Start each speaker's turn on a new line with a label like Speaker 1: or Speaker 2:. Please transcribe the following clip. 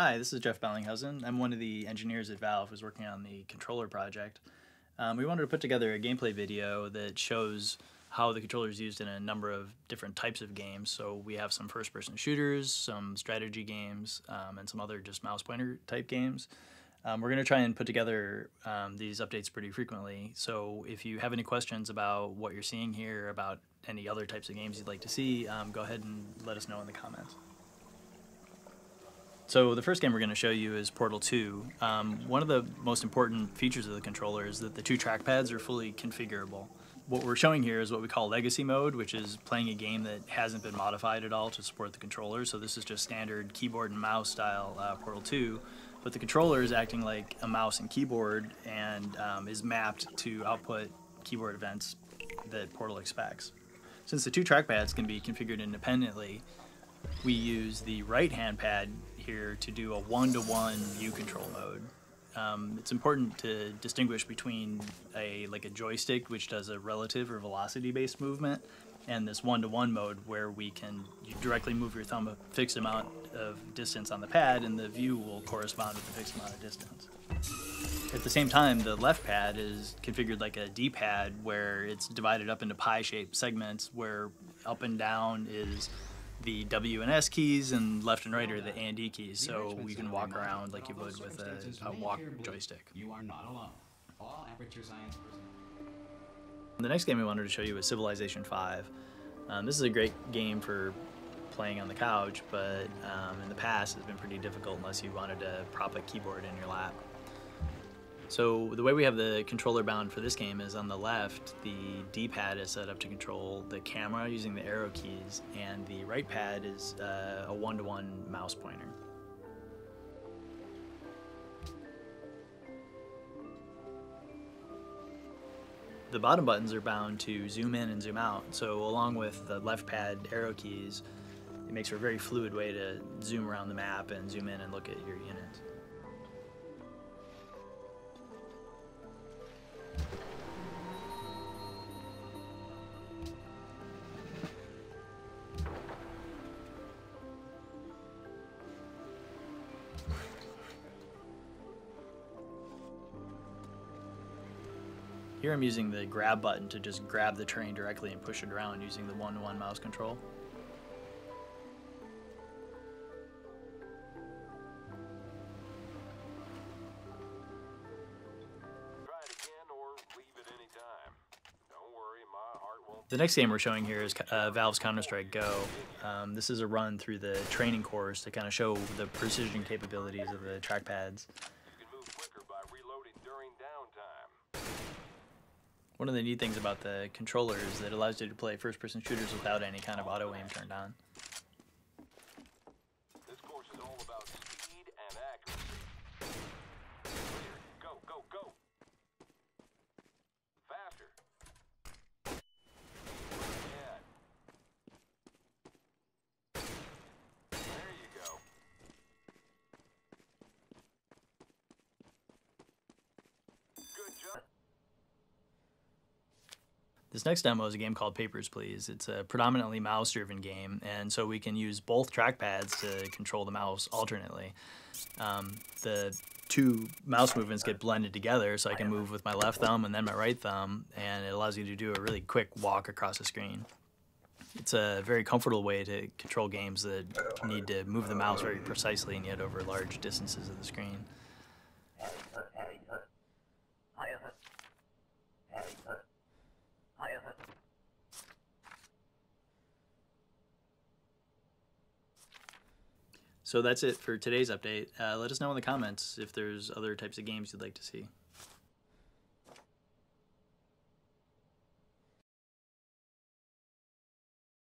Speaker 1: Hi, this is Jeff Bellinghausen. I'm one of the engineers at Valve who's working on the controller project. We wanted to put together a gameplay video that shows how the controller is used in a number of different types of games. So we have some first-person shooters, some strategy games, and some other just mouse pointer type games. We're going to try and put together these updates pretty frequently. So if you have any questions about what you're seeing here, about any other types of games you'd like to see, go ahead and let us know in the comments. So the first game we're going to show you is Portal 2. One of the most important features of the controller is that the two trackpads are fully configurable. What we're showing here is what we call legacy mode, which is playing a game that hasn't been modified at all to support the controller. So this is just standard keyboard and mouse style Portal 2. But the controller is acting like a mouse and keyboard and is mapped to output keyboard events that Portal expects. Since the two trackpads can be configured independently, we use the right-hand pad here to do a one-to-one view control mode. It's important to distinguish between a joystick, which does a relative or velocity-based movement, and this one-to-one mode where you directly move your thumb a fixed amount of distance on the pad, and the view will correspond with the fixed amount of distance. At the same time, the left pad is configured like a D-pad, where it's divided up into pie-shaped segments, where up and down is the W and S keys, and left and right are the A and D keys, so we can walk around like you would with a walk joystick.
Speaker 2: You are not alone. All Aperture Science
Speaker 1: The next game we wanted to show you is Civilization 5. This is a great game for playing on the couch, but in the past it's been pretty difficult unless you wanted to prop a keyboard in your lap. So the way we have the controller bound for this game is on the left, the D-pad is set up to control the camera using the arrow keys, and the right pad is a one-to-one mouse pointer. The bottom buttons are bound to zoom in and zoom out, so along with the left pad arrow keys, it makes for a very fluid way to zoom around the map and zoom in and look at your units. Here I'm using the grab button to just grab the terrain directly and push it around using the one-to-one mouse control. The next game we're showing here is Valve's CounterStrike GO. This is a run through the training course to kind of show the precision capabilities of the trackpads. One of the neat things about the controller is that it allows you to play first-person shooters without any kind of auto-aim turned on.
Speaker 3: This course is all about speed and accuracy. Go, go, go! Faster! Yeah. There you go. Good job.
Speaker 1: This next demo is a game called Papers, Please. It's a predominantly mouse-driven game, and so we can use both trackpads to control the mouse alternately. The two mouse movements get blended together, so I can move with my left thumb and then my right thumb, and it allows you to do a really quick walk across the screen. It's a very comfortable way to control games that need to move the mouse very precisely and yet over large distances of the screen. So that's it for today's update. Let us know in the comments if there's other types of games you'd like to see.